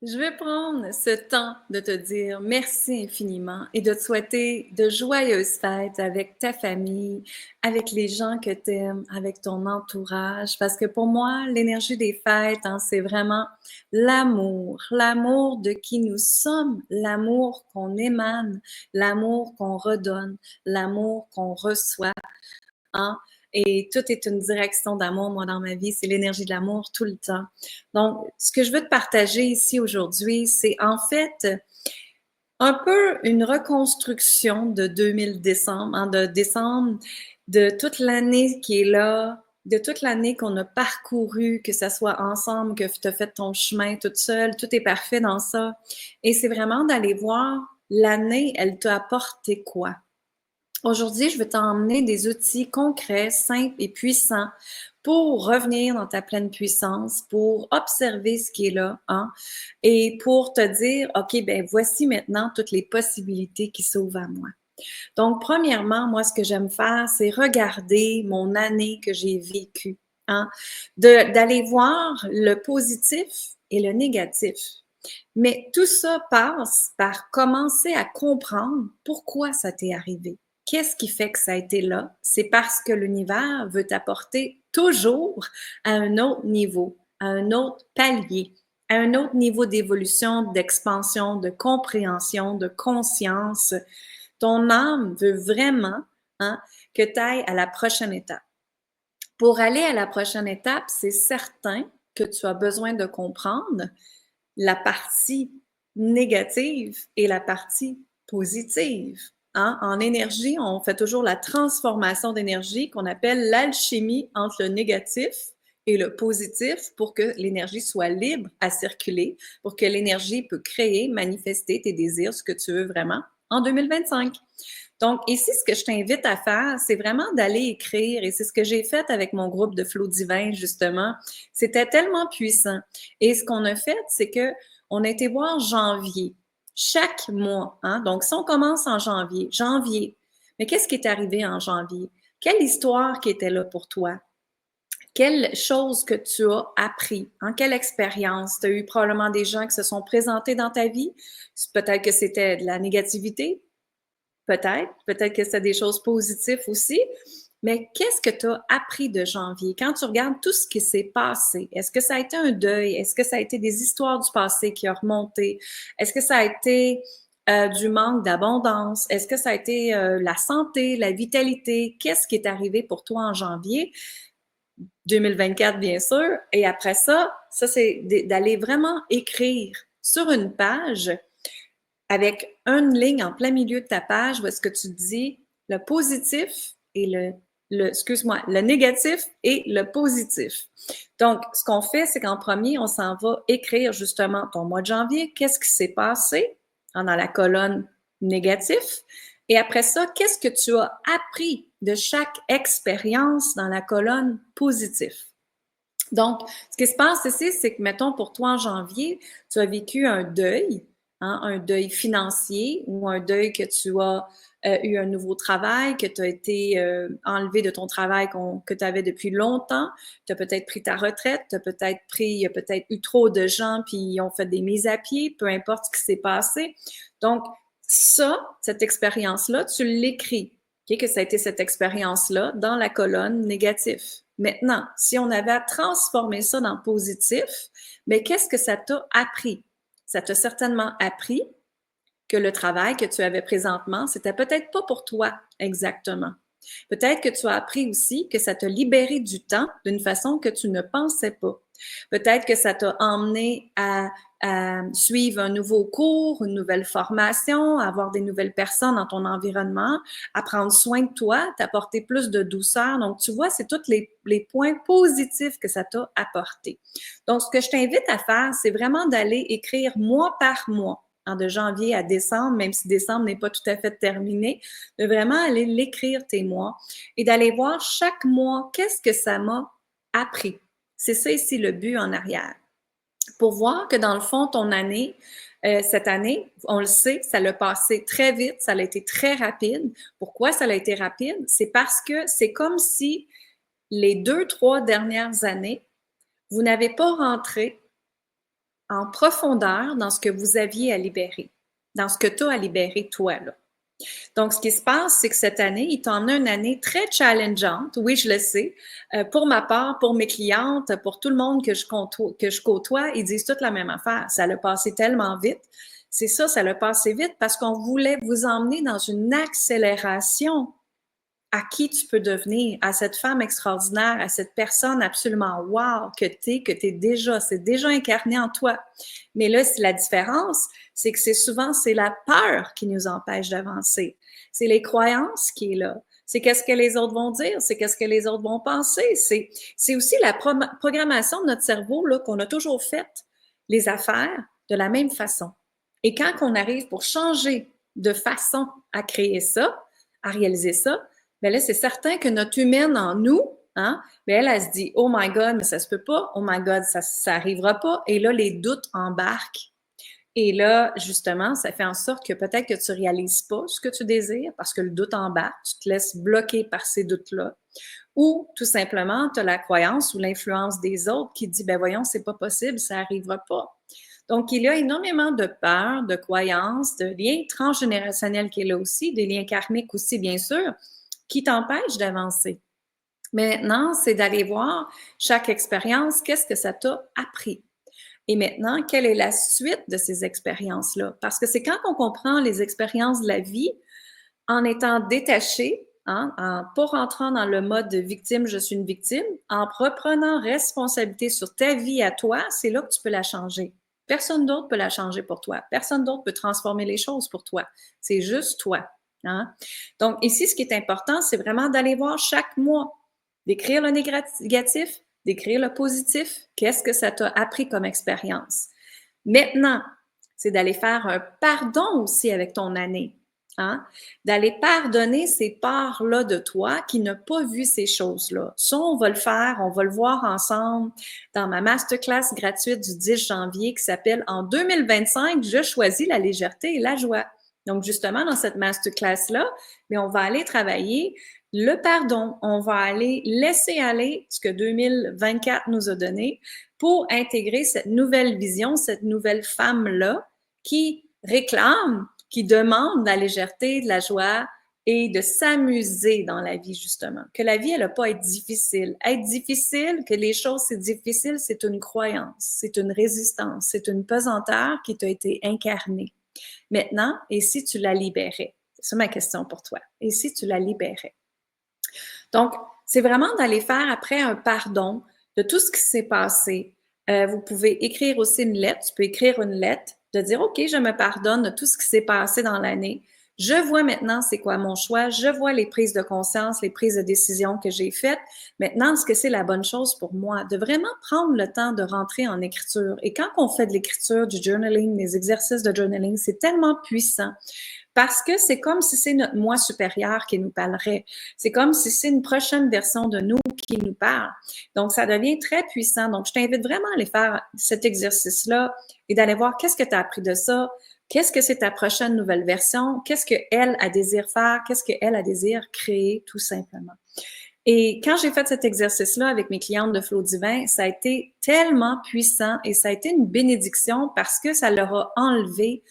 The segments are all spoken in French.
Je vais prendre ce temps de te dire merci infiniment et de te souhaiter de joyeuses fêtes avec ta famille, avec les gens que tu aimes, avec ton entourage. Parce que pour moi, l'énergie des fêtes, hein, c'est vraiment l'amour de qui nous sommes, l'amour qu'on émane, l'amour qu'on redonne, l'amour qu'on reçoit, hein. Et tout est une direction d'amour, moi, dans ma vie. C'est l'énergie de l'amour tout le temps. Donc, ce que je veux te partager ici aujourd'hui, c'est en fait un peu une reconstruction de 2000 décembre, hein, de décembre, de toute l'année qui est là, de toute l'année qu'on a parcouru, que ça soit ensemble, que tu as fait ton chemin toute seule, tout est parfait dans ça. Et c'est vraiment d'aller voir l'année, elle t'a apporté quoi? Aujourd'hui, je vais t'emmener des outils concrets, simples et puissants pour revenir dans ta pleine puissance, pour observer ce qui est là, hein, et pour te dire, OK, ben voici maintenant toutes les possibilités qui s'ouvrent à moi. Donc, premièrement, moi, ce que j'aime faire, c'est regarder mon année que j'ai vécue, hein, d'aller voir le positif et le négatif. Mais tout ça passe par commencer à comprendre pourquoi ça t'est arrivé. Qu'est-ce qui fait que ça a été là? C'est parce que l'univers veut t'apporter toujours à un autre niveau, à un autre palier, à un autre niveau d'évolution, d'expansion, de compréhension, de conscience. Ton âme veut vraiment, hein, que tu ailles à la prochaine étape. Pour aller à la prochaine étape, c'est certain que tu as besoin de comprendre la partie négative et la partie positive. Hein? En énergie, on fait toujours la transformation d'énergie qu'on appelle l'alchimie entre le négatif et le positif pour que l'énergie soit libre à circuler, pour que l'énergie peut créer, manifester tes désirs, ce que tu veux vraiment en 2025. Donc, ici, ce que je t'invite à faire, c'est vraiment d'aller écrire, et c'est ce que j'ai fait avec mon groupe de Flow Divin, justement. C'était tellement puissant. Et ce qu'on a fait, c'est que on a été voir janvier, chaque mois. Hein? Donc, si on commence en janvier, mais qu'est-ce qui est arrivé en janvier? Quelle histoire qui était là pour toi? Quelle chose que tu as appris? Hein? Quelle expérience? Tu as eu probablement des gens qui se sont présentés dans ta vie. Peut-être que c'était de la négativité, peut-être que c'est des choses positives aussi, mais qu'est-ce que tu as appris de janvier? Quand tu regardes tout ce qui s'est passé, est-ce que ça a été un deuil? Est-ce que ça a été des histoires du passé qui ont remonté? Est-ce que ça a été du manque d'abondance? Est-ce que ça a été la santé, la vitalité? Qu'est-ce qui est arrivé pour toi en janvier 2024, bien sûr? Et après ça, c'est d'aller vraiment écrire sur une page avec une ligne en plein milieu de ta page où est-ce que tu dis le positif et excuse-moi, le négatif et le positif. Donc, ce qu'on fait, c'est qu'en premier, on s'en va écrire justement ton mois de janvier, qu'est-ce qui s'est passé dans la colonne négatif. Et après ça, qu'est-ce que tu as appris de chaque expérience dans la colonne positif. Donc, ce qui se passe ici, c'est que, mettons, pour toi, en janvier, tu as vécu un deuil, hein, un deuil financier ou un deuil que tu as eu un nouveau travail, que tu as été enlevé de ton travail que tu avais depuis longtemps. Tu as peut-être pris ta retraite, il y a peut-être eu trop de gens, puis ils ont fait des mises à pied, peu importe ce qui s'est passé. Donc, cette expérience-là, tu l'écris. Okay, que ça a été cette expérience-là dans la colonne négatif. Maintenant, si on avait à transformer ça dans positif, mais qu'est-ce que ça t'a appris? Ça t'a certainement appris que le travail que tu avais présentement, c'était peut-être pas pour toi exactement. Peut-être que tu as appris aussi que ça t'a libéré du temps d'une façon que tu ne pensais pas. Peut-être que ça t'a emmené à suivre un nouveau cours, une nouvelle formation, à avoir des nouvelles personnes dans ton environnement, à prendre soin de toi, t'apporter plus de douceur. Donc, tu vois, c'est tous les points positifs que ça t'a apporté. Donc, ce que je t'invite à faire, c'est vraiment d'aller écrire mois par mois, hein, de janvier à décembre, même si décembre n'est pas tout à fait terminé, de vraiment aller l'écrire tes mois et d'aller voir chaque mois qu'est-ce que ça m'a appris. C'est ça ici le but en arrière. Pour voir que dans le fond, ton année, cette année, on le sait, ça l'a passé très vite, ça a été très rapide. Pourquoi ça a été rapide? C'est parce que c'est comme si les 2, 3 dernières années, vous n'avez pas rentré en profondeur dans ce que vous aviez à libérer, dans ce que tu as à libérer toi, là. Donc, ce qui se passe, c'est que cette année, il t'a emmené une année très challengeante. Oui, je le sais. Pour ma part, pour mes clientes, pour tout le monde que je côtoie, ils disent toute la même affaire. Ça l'a passé tellement vite. C'est ça, ça l'a passé vite parce qu'on voulait vous emmener dans une accélération à qui tu peux devenir, à cette femme extraordinaire, à cette personne absolument wow que tu es déjà, c'est déjà incarné en toi. Mais là, la différence, c'est que c'est la peur qui nous empêche d'avancer. C'est les croyances qui est là. C'est qu'est-ce que les autres vont dire, c'est qu'est-ce que les autres vont penser. C'est aussi la programmation de notre cerveau là, qu'on a toujours faite, les affaires de la même façon. Et quand on arrive pour changer de façon à créer ça, à réaliser ça, bien là, c'est certain que notre humaine en nous, hein, bien elle se dit « Oh my God, mais ça se peut pas. Oh my God, ça arrivera pas. » Et là, les doutes embarquent. Et là, justement, ça fait en sorte que peut-être que tu ne réalises pas ce que tu désires parce que le doute embarque, tu te laisses bloquer par ces doutes-là. Ou tout simplement, tu as la croyance ou l'influence des autres qui dit « Ben voyons, c'est pas possible, ça n'arrivera pas. » Donc, il y a énormément de peur, de croyances, de liens transgénérationnels qui est là aussi, des liens karmiques aussi, bien sûr, qui t'empêchent d'avancer. Mais maintenant, c'est d'aller voir chaque expérience, qu'est-ce que ça t'a appris. Et maintenant, quelle est la suite de ces expériences-là? Parce que c'est quand on comprend les expériences de la vie en étant détaché, hein, en pas rentrant dans le mode de victime, je suis une victime, en reprenant responsabilité sur ta vie à toi, c'est là que tu peux la changer. Personne d'autre peut la changer pour toi. Personne d'autre peut transformer les choses pour toi. C'est juste toi. Hein? Donc, ici, ce qui est important, c'est vraiment d'aller voir chaque mois, d'écrire le négatif, d'écrire le positif. Qu'est-ce que ça t'a appris comme expérience? Maintenant, c'est d'aller faire un pardon aussi avec ton année. Hein? D'aller pardonner ces parts-là de toi qui n'ont pas vu ces choses-là. Ça, on va le faire, on va le voir ensemble dans ma masterclass gratuite du 10 janvier qui s'appelle « En 2025, je choisis la légèreté et la joie ». Donc, justement, dans cette masterclass-là, on va aller travailler le pardon. On va aller laisser aller ce que 2024 nous a donné pour intégrer cette nouvelle vision, cette nouvelle femme-là qui réclame, qui demande de la légèreté, de la joie et de s'amuser dans la vie, justement. Que la vie, elle n'a pas à être difficile. Être difficile, que les choses, c'est difficile, c'est une croyance, c'est une résistance, c'est une pesanteur qui t'a été incarnée. Maintenant, et si tu la libérais? C'est ça ma question pour toi. Et si tu la libérais? Donc, c'est vraiment d'aller faire après un pardon de tout ce qui s'est passé. Vous pouvez écrire aussi une lettre. Tu peux écrire une lettre, de dire, OK, je me pardonne de tout ce qui s'est passé dans l'année. Je vois maintenant c'est quoi mon choix. Je vois les prises de conscience, les prises de décision que j'ai faites. Maintenant, est-ce que c'est la bonne chose pour moi? De vraiment prendre le temps de rentrer en écriture. Et quand on fait de l'écriture, du journaling, des exercices de journaling, c'est tellement puissant. Parce que c'est comme si c'est notre moi supérieur qui nous parlerait. C'est comme si c'est une prochaine version de nous qui nous parle. Donc, ça devient très puissant. Donc, je t'invite vraiment à aller faire cet exercice-là et d'aller voir qu'est-ce que tu as appris de ça, qu'est-ce que c'est ta prochaine nouvelle version, qu'est-ce qu'elle a désire faire, qu'est-ce qu'elle a désire créer, tout simplement. Et quand j'ai fait cet exercice-là avec mes clientes de Flow Divin, ça a été tellement puissant et ça a été une bénédiction parce que ça leur a enlevé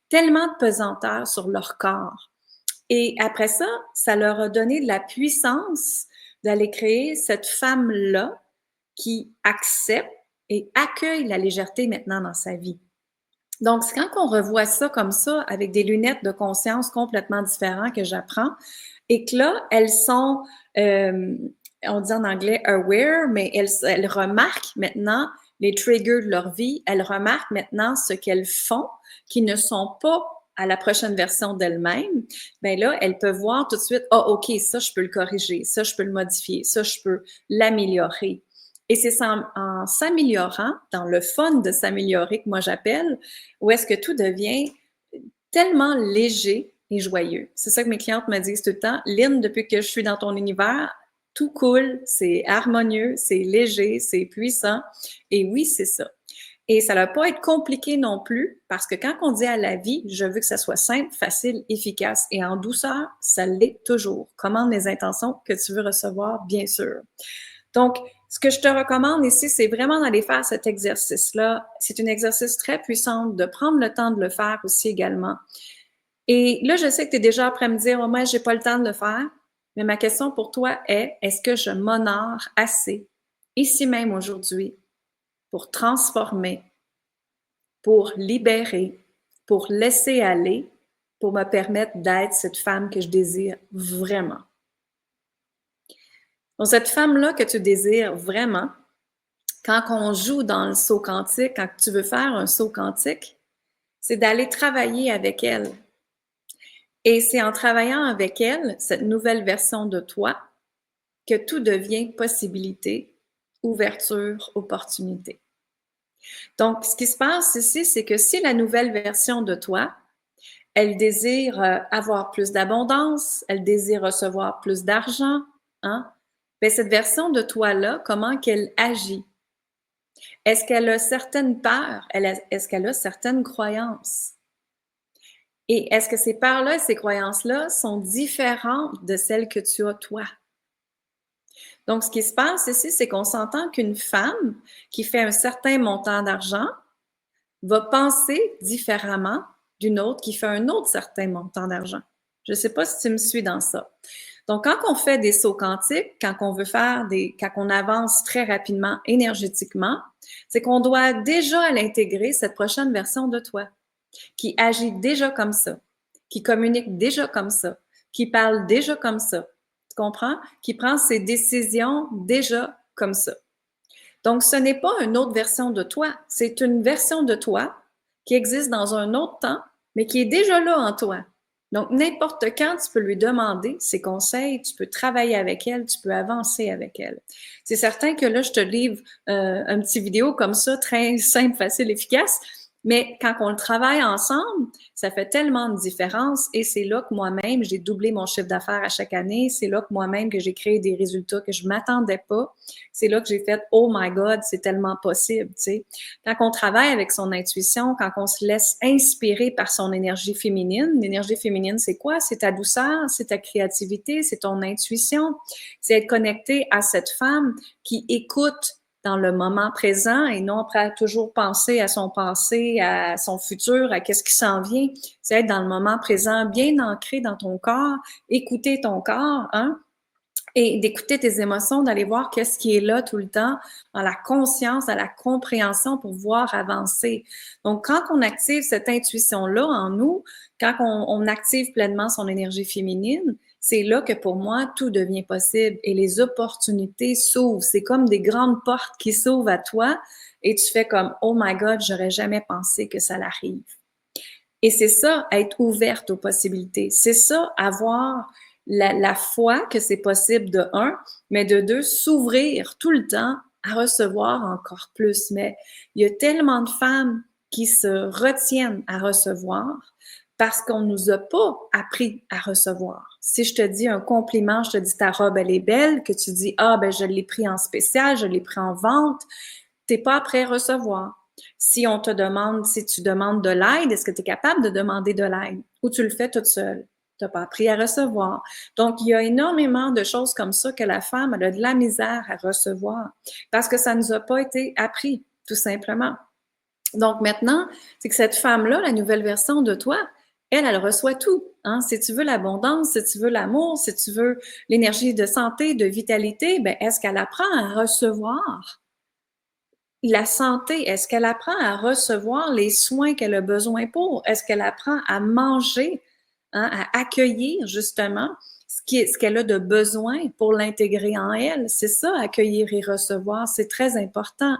tellement de pesanteur sur leur corps. Et après ça, ça leur a donné de la puissance d'aller créer cette femme-là qui accepte et accueille la légèreté maintenant dans sa vie. Donc, c'est quand on revoit ça comme ça, avec des lunettes de conscience complètement différentes que j'apprends, et que là, elles sont, on dit en anglais aware, mais elles remarquent maintenant les triggers de leur vie, elles remarquent maintenant ce qu'elles font qui ne sont pas à la prochaine version d'elles-mêmes, bien là, elles peuvent voir tout de suite, ah, OK, ça, je peux le corriger, ça, je peux le modifier, ça, je peux l'améliorer. Et c'est en s'améliorant, dans le fun de s'améliorer que moi j'appelle, où est-ce que tout devient tellement léger et joyeux. C'est ça que mes clientes me disent tout le temps. Lynn, depuis que je suis dans ton univers, tout cool, c'est harmonieux, c'est léger, c'est puissant. Et oui, c'est ça. Et ça ne va pas être compliqué non plus, parce que quand on dit à la vie, je veux que ça soit simple, facile, efficace et en douceur, ça l'est toujours. Commande les intentions que tu veux recevoir, bien sûr. Donc, ce que je te recommande ici, c'est vraiment d'aller faire cet exercice-là. C'est un exercice très puissant, de prendre le temps de le faire aussi également. Et là, je sais que tu es déjà après à me dire, oh, moi, j'ai pas le temps de le faire. Mais ma question pour toi est, est-ce que je m'honore assez, ici même aujourd'hui, pour transformer, pour libérer, pour laisser aller, pour me permettre d'être cette femme que je désire vraiment? Donc, cette femme-là que tu désires vraiment, quand on joue dans le saut quantique, quand tu veux faire un saut quantique, c'est d'aller travailler avec elle. Et c'est en travaillant avec elle, cette nouvelle version de toi, que tout devient possibilité, ouverture, opportunité. Donc, ce qui se passe ici, c'est que si la nouvelle version de toi, elle désire avoir plus d'abondance, elle désire recevoir plus d'argent, hein? Bien, cette version de toi-là, comment qu'elle agit? Est-ce qu'elle a certaines peurs? Est-ce qu'elle a certaines croyances? Et est-ce que ces peurs-là et ces croyances-là sont différentes de celles que tu as toi? Donc, ce qui se passe ici, c'est qu'on s'entend qu'une femme qui fait un certain montant d'argent va penser différemment d'une autre qui fait un autre certain montant d'argent. Je ne sais pas si tu me suis dans ça. Donc, quand on fait des sauts quantiques, quand on avance très rapidement énergétiquement, c'est qu'on doit déjà l'intégrer, cette prochaine version de toi, qui agit déjà comme ça, qui communique déjà comme ça, qui parle déjà comme ça. Tu comprends? Qui prend ses décisions déjà comme ça. Donc, ce n'est pas une autre version de toi, c'est une version de toi qui existe dans un autre temps, mais qui est déjà là en toi. Donc, n'importe quand, tu peux lui demander ses conseils, tu peux travailler avec elle, tu peux avancer avec elle. C'est certain que là, je te livre un petit vidéo comme ça, très simple, facile, efficace, mais quand on le travaille ensemble, ça fait tellement de différence et c'est là que moi-même, j'ai doublé mon chiffre d'affaires à chaque année. C'est là que moi-même, que j'ai créé des résultats que je ne m'attendais pas. C'est là que j'ai fait « Oh my God, c'est tellement possible! » tu sais. Quand on travaille avec son intuition, quand on se laisse inspirer par son énergie féminine, l'énergie féminine, c'est quoi? C'est ta douceur, c'est ta créativité, c'est ton intuition. C'est être connecté à cette femme qui écoute dans le moment présent et non après toujours penser à son passé, à son futur, à qu'est-ce qui s'en vient. C'est être dans le moment présent, bien ancré dans ton corps, écouter ton corps, hein? Et d'écouter tes émotions, d'aller voir qu'est-ce qui est là tout le temps, dans la conscience, dans la compréhension pour pouvoir avancer. Donc, quand on active cette intuition-là en nous, quand on active pleinement son énergie féminine, c'est là que pour moi, tout devient possible et les opportunités s'ouvrent. C'est comme des grandes portes qui s'ouvrent à toi et tu fais comme « Oh my God, j'aurais jamais pensé que ça l'arrive ». Et c'est ça, être ouverte aux possibilités. C'est ça, avoir la foi que c'est possible de un, mais de deux, s'ouvrir tout le temps à recevoir encore plus. Mais il y a tellement de femmes qui se retiennent à recevoir parce qu'on nous a pas appris à recevoir. Si je te dis un compliment, je te dis ta robe, elle est belle, que tu dis, ah, ben, je l'ai pris en spécial, je l'ai pris en vente, t'es pas prêt à recevoir. Si on te demande, si tu demandes de l'aide, est-ce que tu es capable de demander de l'aide ou tu le fais toute seule? Tu n'as pas appris à recevoir. Donc, il y a énormément de choses comme ça que la femme elle a de la misère à recevoir parce que ça ne nous a pas été appris, tout simplement. Donc, maintenant, c'est que cette femme-là, la nouvelle version de toi, elle reçoit tout. Hein? Si tu veux l'abondance, si tu veux l'amour, si tu veux l'énergie de santé, de vitalité, ben, est-ce qu'elle apprend à recevoir? La santé, est-ce qu'elle apprend à recevoir les soins qu'elle a besoin pour? Est-ce qu'elle apprend à manger, hein, à accueillir justement ce qu'elle a de besoin pour l'intégrer en elle? C'est ça, accueillir et recevoir, c'est très important.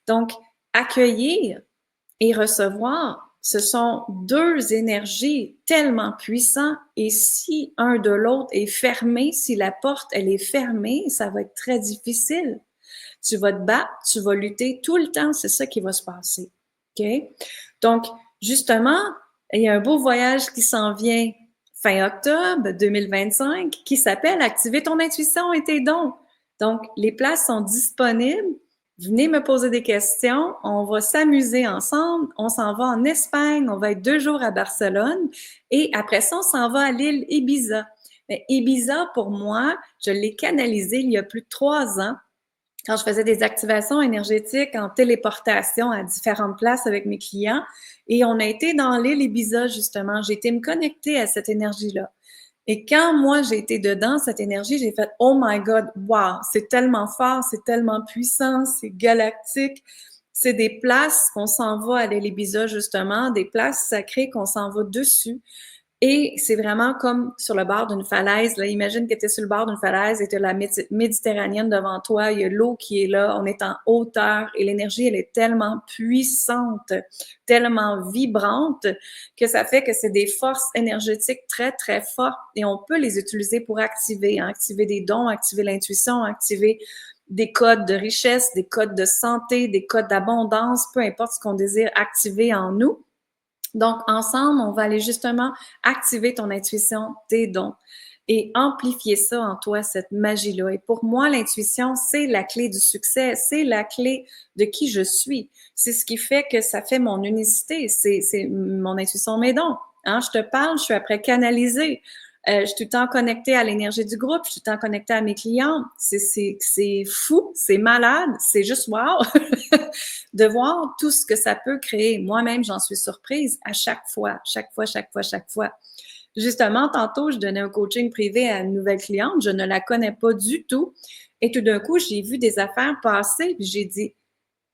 Donc, accueillir et recevoir, ce sont deux énergies tellement puissantes et si un de l'autre est fermé, si la porte, elle est fermée, ça va être très difficile. Tu vas te battre, tu vas lutter tout le temps, c'est ça qui va se passer. OK? Donc, justement, il y a un beau voyage qui s'en vient fin octobre 2025 qui s'appelle Activer ton intuition et tes dons. Donc, les places sont disponibles. Venez me poser des questions. On va s'amuser ensemble. On s'en va en Espagne. On va être 2 jours à Barcelone. Et après ça, on s'en va à l'île Ibiza. Mais Ibiza, pour moi, je l'ai canalisé il y a plus de 3 ans quand je faisais des activations énergétiques en téléportation à différentes places avec mes clients. Et on a été dans l'île Ibiza, justement. J'ai été me connecter à cette énergie-là. Et quand moi, j'ai été dedans, cette énergie, j'ai fait « Oh my God, wow, c'est tellement fort, c'est tellement puissant, c'est galactique. » C'est des places qu'on s'en va à l'île Ibiza, justement, des places sacrées qu'on s'en va dessus. Et c'est vraiment comme sur le bord d'une falaise. Là, imagine que tu es sur le bord d'une falaise et tu as la Méditerranéenne devant toi, il y a l'eau qui est là, on est en hauteur et l'énergie, elle est tellement puissante, tellement vibrante que ça fait que c'est des forces énergétiques très, très fortes et on peut les utiliser pour activer, hein, activer des dons, activer l'intuition, activer des codes de richesse, des codes de santé, des codes d'abondance, peu importe ce qu'on désire activer en nous. Donc, ensemble, on va aller justement activer ton intuition, tes dons et amplifier ça en toi, cette magie-là. Et pour moi, l'intuition, c'est la clé du succès, c'est la clé de qui je suis. C'est ce qui fait que ça fait mon unicité, c'est mon intuition, mes dons. Hein? Je te parle, je suis après canalisée. Je suis tout le temps connectée à l'énergie du groupe, je suis tout le temps connectée à mes clients. C'est fou, c'est malade, c'est juste wow de voir tout ce que ça peut créer. Moi-même, j'en suis surprise à chaque fois, chaque fois, chaque fois, chaque fois. Justement, tantôt, je donnais un coaching privé à une nouvelle cliente, je ne la connais pas du tout. Et tout d'un coup, j'ai vu des affaires passer, puis j'ai dit,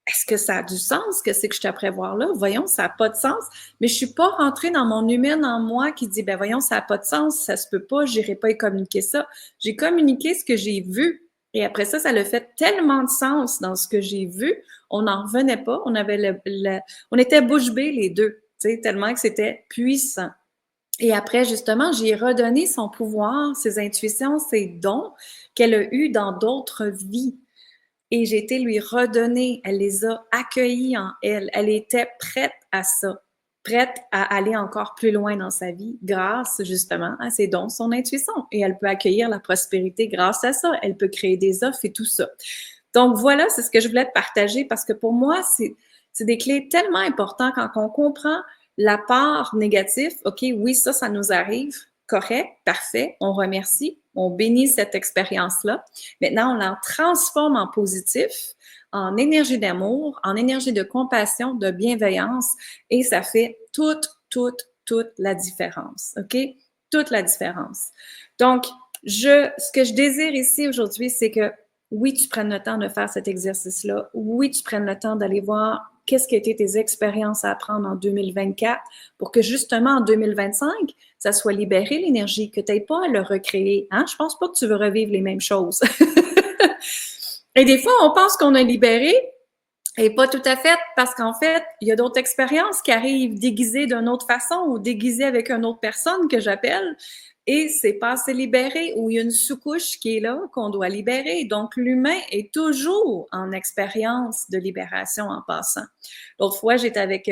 est-ce que ça a du sens? Que c'est que je suis après voir là? Voyons, ça n'a pas de sens. Mais je suis pas rentrée dans mon humaine en moi qui dit, ben voyons, ça n'a pas de sens, ça se peut pas, j'irai pas y communiquer ça. J'ai communiqué ce que j'ai vu. Et après ça, ça a fait tellement de sens dans ce que j'ai vu. On n'en revenait pas. On avait on était bouche bée les deux, tu sais, tellement que c'était puissant. Et après, justement, j'ai redonné son pouvoir, ses intuitions, ses dons qu'elle a eus dans d'autres vies. Et j'ai été lui redonner. Elle les a accueillis en elle. Elle était prête à ça, prête à aller encore plus loin dans sa vie grâce justement à ses dons, son intuition. Et elle peut accueillir la prospérité grâce à ça. Elle peut créer des offres et tout ça. Donc voilà, c'est ce que je voulais te partager parce que pour moi, c'est des clés tellement importantes quand on comprend la part négative. OK, oui, ça nous arrive. Correct, parfait, on remercie, on bénit cette expérience-là. Maintenant, on la transforme en positif, en énergie d'amour, en énergie de compassion, de bienveillance, et ça fait toute la différence. OK? Toute la différence. Donc, ce que je désire ici aujourd'hui, c'est que oui, tu prennes le temps de faire cet exercice-là. Oui, tu prennes le temps d'aller voir qu'est-ce qui a été tes expériences à apprendre en 2024 pour que justement en 2025, ça soit libéré l'énergie, que tu n'aies pas à le recréer. Hein? Je pense pas que tu veux revivre les mêmes choses. Et des fois, on pense qu'on a libéré, et pas tout à fait, parce qu'en fait, il y a d'autres expériences qui arrivent déguisées d'une autre façon ou déguisées avec une autre personne que j'appelle. Et c'est pas assez libéré ou il y a une sous-couche qui est là qu'on doit libérer. Donc, l'humain est toujours en expérience de libération en passant. L'autre fois, j'étais avec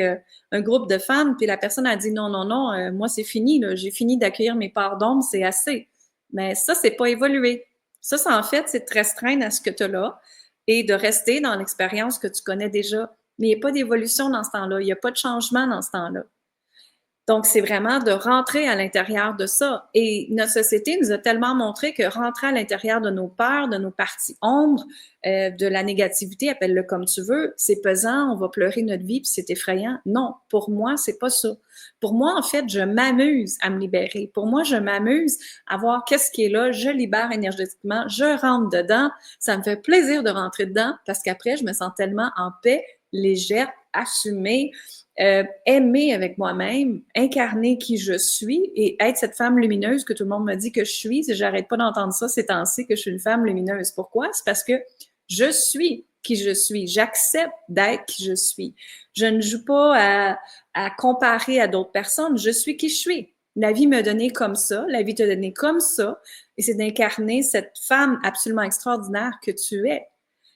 un groupe de femmes, puis la personne a dit non, non, non, moi c'est fini, là, j'ai fini d'accueillir mes parts d'ombre, c'est assez. Mais ça, c'est pas évolué. Ça, en fait, c'est de te restreindre à ce que tu as là et de rester dans l'expérience que tu connais déjà. Mais il n'y a pas d'évolution dans ce temps-là, il n'y a pas de changement dans ce temps-là. Donc, c'est vraiment de rentrer à l'intérieur de ça. Et notre société nous a tellement montré que rentrer à l'intérieur de nos peurs, de nos parties ombres, de la négativité, appelle-le comme tu veux, c'est pesant, on va pleurer notre vie, puis c'est effrayant. Non, pour moi, c'est pas ça. Pour moi, en fait, je m'amuse à me libérer. Pour moi, je m'amuse à voir qu'est-ce qui est là, je libère énergétiquement, je rentre dedans. Ça me fait plaisir de rentrer dedans parce qu'après, je me sens tellement en paix, légère, assumée, aimer avec moi-même, incarner qui je suis et être cette femme lumineuse que tout le monde me dit que je suis. Si j'arrête pas d'entendre ça ces temps-ci, que je suis une femme lumineuse. Pourquoi? C'est parce que je suis qui je suis. J'accepte d'être qui je suis. Je ne joue pas à comparer à d'autres personnes. Je suis qui je suis. La vie m'a donné comme ça, la vie t'a donné comme ça, et c'est d'incarner cette femme absolument extraordinaire que tu es.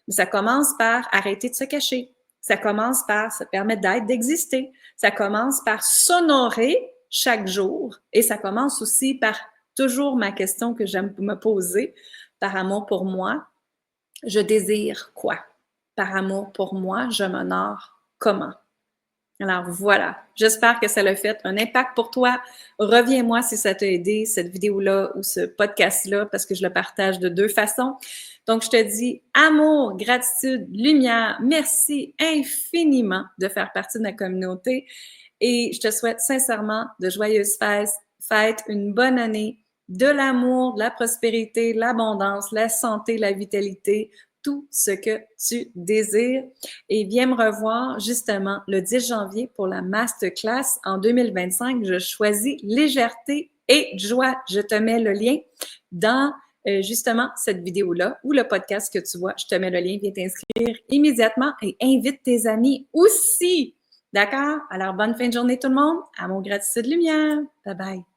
Mais ça commence par arrêter de se cacher. Ça commence par se permettre d'être, d'exister. Ça commence par s'honorer chaque jour. Et ça commence aussi par toujours ma question que j'aime me poser. Par amour pour moi, je désire quoi? Par amour pour moi, je m'honore comment? Alors voilà, j'espère que ça l'a fait un impact pour toi. Reviens-moi si ça t'a aidé, cette vidéo-là ou ce podcast-là, parce que je le partage de deux façons. Donc, je te dis amour, gratitude, lumière. Merci infiniment de faire partie de ma communauté et je te souhaite sincèrement de joyeuses fêtes, une bonne année, de l'amour, de la prospérité, l'abondance, la santé, la vitalité, tout ce que tu désires. Et viens me revoir justement le 10 janvier pour la masterclass en 2025. Je choisis légèreté et joie. Je te mets le lien dans justement cette vidéo-là ou le podcast que tu vois. Je te mets le lien, viens t'inscrire immédiatement et invite tes amis aussi. D'accord? Alors, bonne fin de journée tout le monde. À mon gratitude lumière. Bye bye.